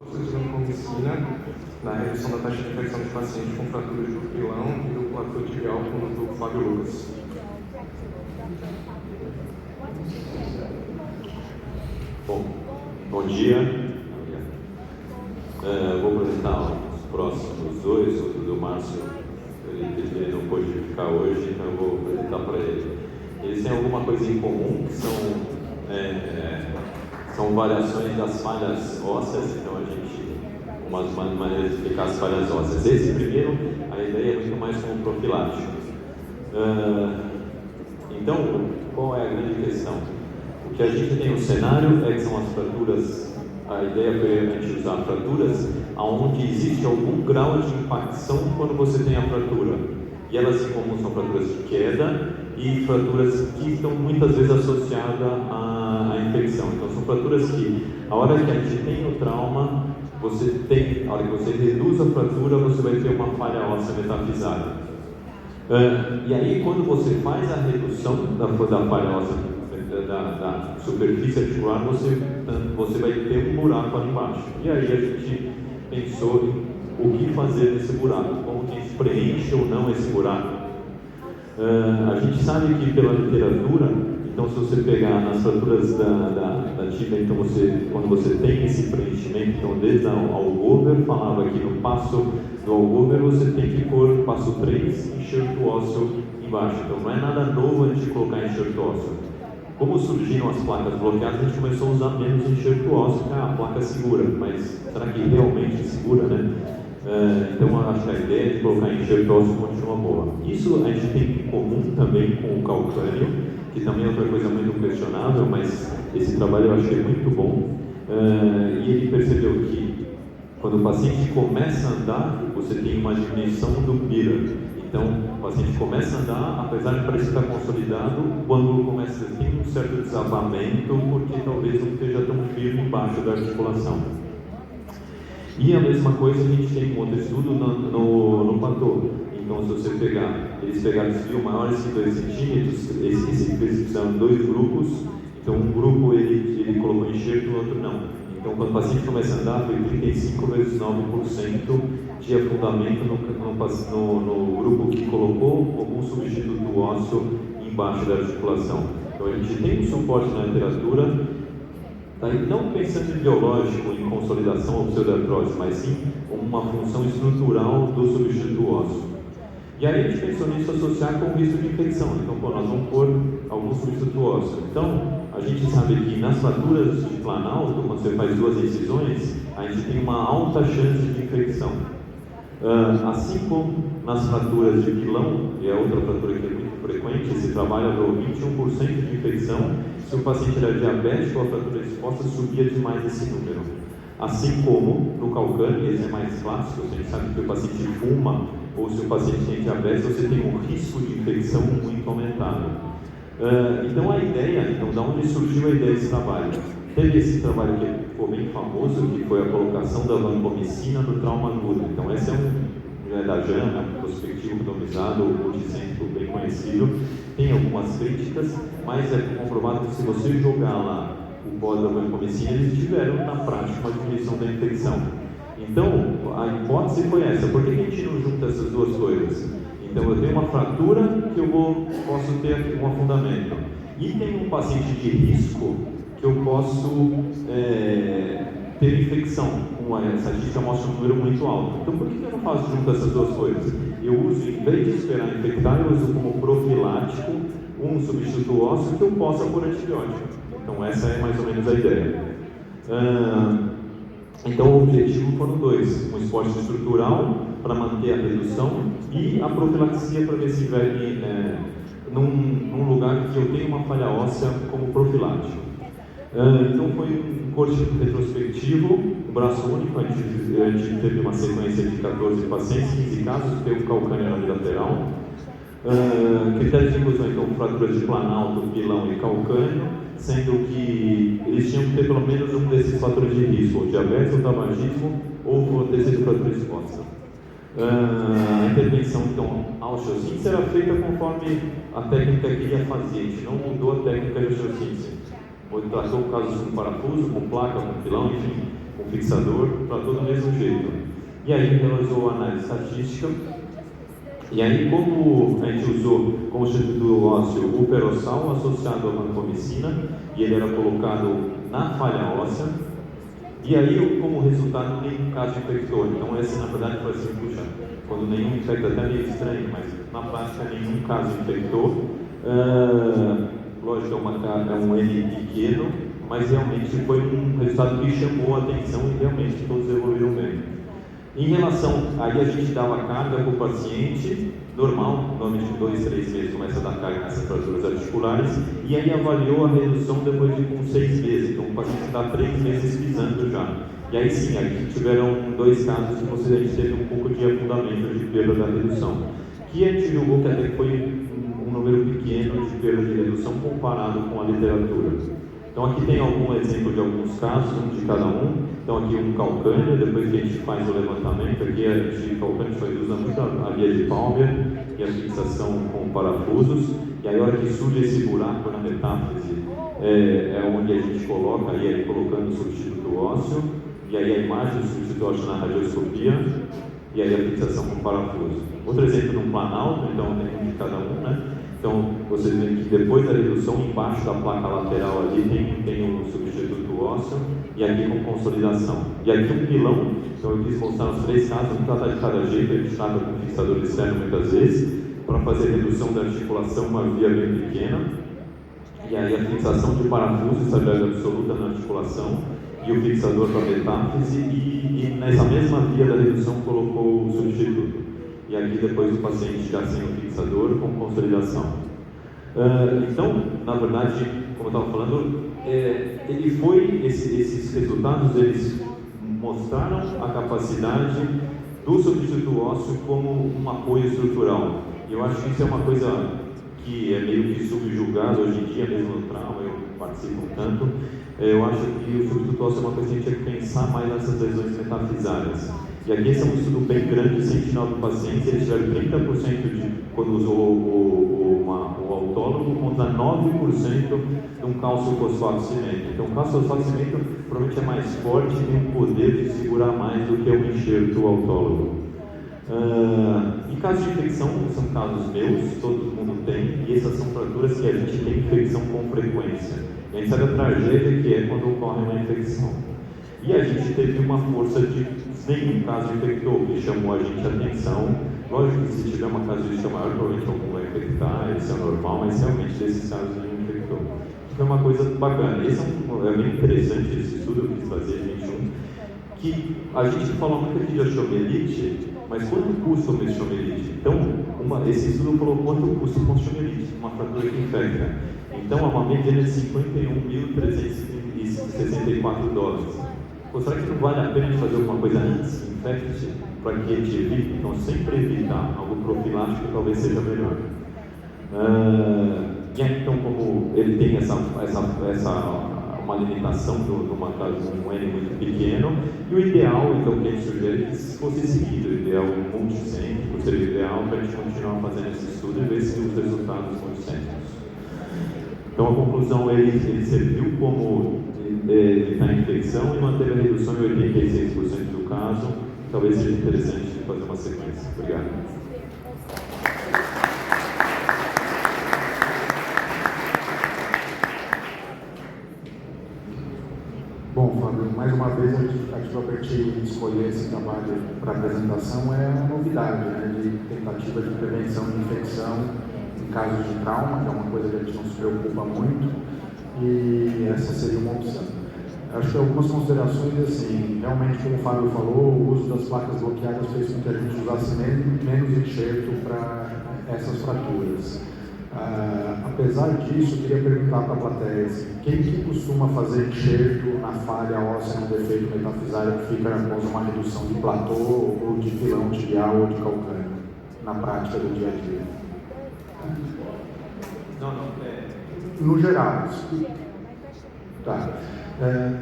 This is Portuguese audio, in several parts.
Utilizando como ensina na redução da taxa de infecção de pacientes com fraturas do pilão e do platô tibial com o Dr. Fábio Lucas. Bom dia. Vou apresentar os próximos dois. O do Márcio, ele não pôde ficar hoje, então eu vou apresentar para ele. Eles têm alguma coisa em comum, que são variações das falhas ósseas, então a gente, umas maneiras de explicar as falhas ósseas. Esse primeiro, a ideia é muito mais como profilático. Então, qual é a grande questão? O que a gente tem no cenário é que são as fraturas, a ideia foi a gente usar fraturas onde existe algum grau de impacção quando você tem a fratura. E elas em comum são fraturas de queda e fraturas que estão muitas vezes associadas à infecção. Então são fraturas que, a hora que a gente tem o trauma, a hora que você reduz a fratura, você vai ter uma falha óssea metafisada. E aí quando você faz a redução da falha óssea da superfície articular, você vai ter um buraco ali embaixo. E aí a gente pensou em o que fazer nesse buraco, como que a gente preenche ou não esse buraco. A gente sabe que pela literatura, então se você pegar nas fraturas da tíbia, então quando você tem esse preenchimento, então desde a Algover, falava que no passo do Algover você tem que pôr passo 3, enxerto ósseo embaixo. Então não é nada novo a gente colocar enxerto ósseo. Como surgiram as placas bloqueadas, a gente começou a usar menos enxerto ósseo, a placa segura, mas será que realmente segura, né? Então eu acho que a ideia de colocar enxerto ósseo continua boa. Isso a gente tem em comum também com o calcânio, que também é outra coisa muito questionável, mas esse trabalho eu achei muito bom. E ele percebeu que quando o paciente começa a andar, você tem uma diminuição do PIRA. Então, o paciente começa a andar, apesar de parecer estar consolidado, quando começa a ter um certo desabamento, porque talvez não esteja tão firme embaixo da articulação. E a mesma coisa a gente tem um outro estudo no platô. Então, se você eles pegaram desvio maiores que 2 centímetros, eles fizeram 2 grupos. Então, um grupo ele colocou enxerto, o outro não. Então, quando o paciente começa a andar, foi 35 vezes 9% de afundamento no grupo que colocou algum substituto ósseo embaixo da articulação. Então, a gente tem um suporte na literatura, não pensando em biológico, em consolidação ou pseudartrose, mas sim uma função estrutural do substituto ósseo. E aí a gente pensou nisso associar com o risco de infecção. Então, nós vamos pôr algum substituto ósseo. Então, a gente sabe que nas fraturas de planalto, quando você faz 2 incisões, a gente tem uma alta chance de infecção. Assim como nas fraturas de pilão, que é outra fratura que é muito frequente, esse trabalho deu 21% de infecção. Se o paciente era diabético, a fratura exposta subia demais esse número. Assim como no calcânio, esse é mais clássico, a gente sabe que o paciente fuma ou se o paciente tem diabetes, você tem um risco de infecção muito aumentado. Então a ideia, da onde surgiu a ideia desse trabalho? Teve esse trabalho que ficou bem famoso, que foi a colocação da vancomicina no trauma agudo. Então esse é da JAMA, prospectivo randomizado, multicêntrico bem conhecido. Tem algumas críticas, mas é comprovado que se você jogar lá o pó da vancomicina, eles tiveram na prática uma diminuição da infecção. Então, a hipótese foi essa: por que a gente não junta essas duas coisas? Então, eu tenho uma fratura que posso ter um afundamento, e tem um paciente de risco que eu posso ter infecção. Essa estatística mostra um número muito alto. Então, por que eu não faço junto essas duas coisas? Eu uso, em vez de esperar infectar, eu uso como profilático um substituto ósseo que eu possa pôr antibiótico. Então, essa é mais ou menos a ideia. Então, o objetivo foram 2: um esporte estrutural para manter a redução e a profilaxia para ver se vai num lugar que eu tenho uma falha óssea como profilático. Então, foi um corte retrospectivo, um braço único. A gente teve uma sequência de 14 pacientes, 15 casos, teve um calcânio lateral. Critérios de inclusão, então, fraturas de planalto, pilão e calcânio, sendo que eles tinham que ter pelo menos um desses fatores de risco, ou diabetes, ou tabagismo, ou ter sido fratura exposta. A intervenção, então, a osteossíntese era feita conforme a técnica que ia fazer, a gente não mudou a técnica de osteossíntese. Tratou casos com parafuso, com placa, com pilão, enfim, com fixador, para todo o mesmo jeito. E aí realizou a análise estatística, e aí como a gente usou como substituto ósseo o perossal associado à vancomicina, e ele era colocado na falha óssea, e aí como resultado nenhum caso infectou. Então esse na verdade foi assim, puxa, quando nenhum infecta, até meio estranho, mas na prática nenhum caso infectou. Lógico, é um N pequeno, mas realmente foi um resultado que chamou a atenção e realmente todos evoluíram bem. Em relação, aí a gente dava carga para o paciente, normal, normalmente com 2, 3 meses começa a dar carga nessas fraturas articulares, e aí avaliou a redução depois de com 6 meses, então o paciente está 3 meses pisando já. E aí sim, aí tiveram 2 casos que a gente teve um pouco de afundamento de perda da redução, que a gente julgou que até foi um número pequeno de perda de redução comparado com a literatura. Então aqui tem algum exemplo de alguns casos, um de cada um. Então aqui um calcânio, depois que a gente faz o levantamento, aqui a gente calcânio usa muito a via de Palmer e a fixação com parafusos. E aí a hora que surge esse buraco na metáfise, é onde a gente coloca, aí colocando o substituto ósseo, e aí a imagem do substituto ósseo na radioscopia, e aí a fixação com parafuso. Outro exemplo no planalto, então tem um de cada um, né? Então, vocês veem que depois da redução, embaixo da placa lateral ali tem um substituto ósseo, e aqui com consolidação. E aqui um pilão, então eu quis mostrar os 3 casos, vamos tratar de cada jeito, a gente trata com fixador externo muitas vezes, para fazer redução da articulação, uma via bem pequena, e aí a fixação de parafuso, estabilidade absoluta na articulação, e o fixador para metáfise, e nessa mesma via da redução colocou o substituto. E aqui depois o paciente já sem o fixador com consolidação. Então, na verdade, como eu estava falando, esses resultados eles mostraram a capacidade do substituto ósseo como um apoio estrutural. E eu acho que isso é uma coisa que é meio que subjugada hoje em dia, mesmo no trauma, eu participo um tanto. Eu acho que o substituto ósseo é uma coisa que a gente tem que pensar mais nessas lesões metafisárias. E aqui esse é um estudo bem grande, 109 pacientes, eles tiveram 30% de quando usou o autólogo contra 9% de um cálcio fosfato cimento. Então o cálcio fosfato cimento provavelmente é mais forte e tem um poder de segurar mais do que o enxerto autólogo. E casos de infecção são casos meus, todo mundo tem, e essas são fraturas que a gente tem infecção com frequência. E a gente sabe a tragédia que é quando ocorre uma infecção. E a gente teve uma força de nenhum caso infectou, que chamou a gente a atenção. Lógico que se tiver uma casuística maior, provavelmente algum vai infectar, isso é normal, mas realmente desses casos nenhum infectou. Então é uma coisa bacana. Esse é bem interessante esse estudo, eu quis fazer, gente, que a gente fala muito aqui de osteomielite, mas quanto custa uma osteomielite? Então, esse estudo falou quanto custa uma osteomielite, uma fratura que infecta. Então, é uma medida de $51.364. Pô, será que não vale a pena fazer alguma coisa antes que infecte, para que ele evite? Então, sempre evitar algo profilático talvez seja melhor. E aí, então, como ele tem uma limitação de um N muito pequeno, e o ideal, então, que a gente sugere que fosse seguido, o ideal multicêntrico seria o ideal para a gente continuar fazendo esse estudo e ver se os resultados multicêntricos. Então, a conclusão, ele serviu como evitar a infecção e manteve a redução em 86% do caso. Talvez seja interessante fazer uma sequência. Obrigado. Bom, Fábio, mais uma vez a justificativa para a gente escolher esse trabalho para apresentação é uma novidade, né, de tentativa de prevenção de infecção em casos de trauma, que é uma coisa que a gente não se preocupa muito, e essa seria uma opção. Acho que algumas considerações, assim, realmente, como o Fábio falou, o uso das placas bloqueadas fez com que a gente usasse menos enxerto para essas fraturas. Apesar disso, eu queria perguntar para a plateia, assim, quem que costuma fazer enxerto na falha óssea no defeito metafisário que fica com uma redução de platô ou de pilão tibial ou de calcânio na prática do dia a dia? No geral. Tá.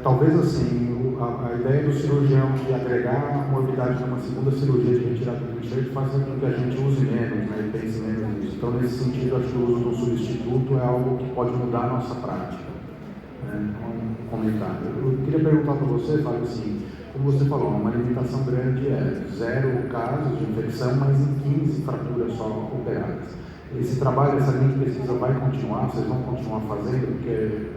Talvez assim, a ideia do cirurgião de agregar a morbidade numa segunda cirurgia de retirada do enxerto faz com que a gente use menos, né, e pense menos nisso. Então, nesse sentido, acho que o uso do substituto é algo que pode mudar a nossa prática. Um comentário. Eu queria perguntar para você, Fábio, assim, como você falou, uma limitação grande é 0 casos de infecção, mas em 15 fraturas só operadas. Esse trabalho, essa linha de pesquisa vai continuar? Vocês vão continuar fazendo? Porque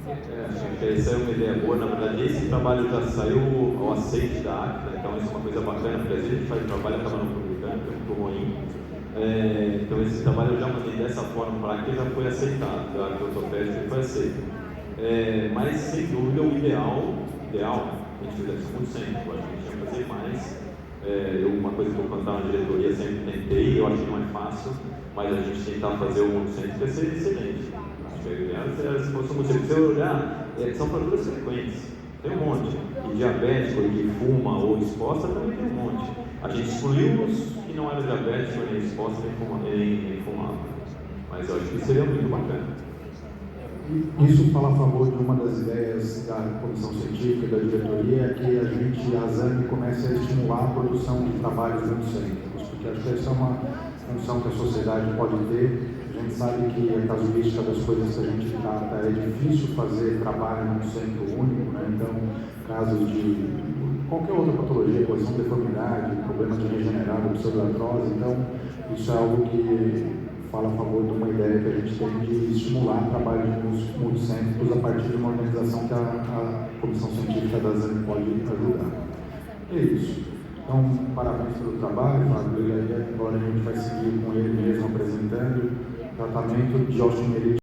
acho que essa é uma ideia boa. Na verdade, esse trabalho já saiu ao aceite da ACTA, então isso é uma coisa bacana, porque às vezes a gente faz trabalho e acaba não publicando, que é muito ruim. Então esse trabalho eu já mandei dessa forma para aqui, já foi aceitado, a arte ortopédica foi aceita. Mas sem dúvida o ideal, a gente fizesse muito sempre, eu acho que a gente ia fazer mais. Uma coisa que eu contar na diretoria sempre tentei, eu acho que não é fácil, mas a gente tentar fazer o mundo sempre ia ser excelente. Acho que a ideia se fosse um museu, se você olhar, são fraturas frequentes, tem um monte. E diabético, e que fuma ou exposta, também tem um monte. A gente excluiu os que não eram diabéticos, nem exposta, nem fumava. Mas eu acho que seria muito bacana. Isso fala a favor de uma das ideias da comissão científica e da diretoria, é que a ASAMI comece a estimular a produção de trabalhos multicêntricos, porque acho que essa é uma função que a sociedade pode ter. A gente sabe que a casuística das coisas que a gente trata é difícil fazer trabalho num centro único, né? Então, casos de qualquer outra patologia, colisão, deformidade, problema de regenerado, pseudoartrose, então isso é algo que fala a favor de uma ideia que a gente tem de estimular trabalho de multicêntricos a partir de uma organização que a Comissão Científica da ASAMI pode ajudar. É isso. Então, parabéns pelo trabalho, Fábio. E aí agora a gente vai seguir com ele mesmo apresentando tratamento de osteomielite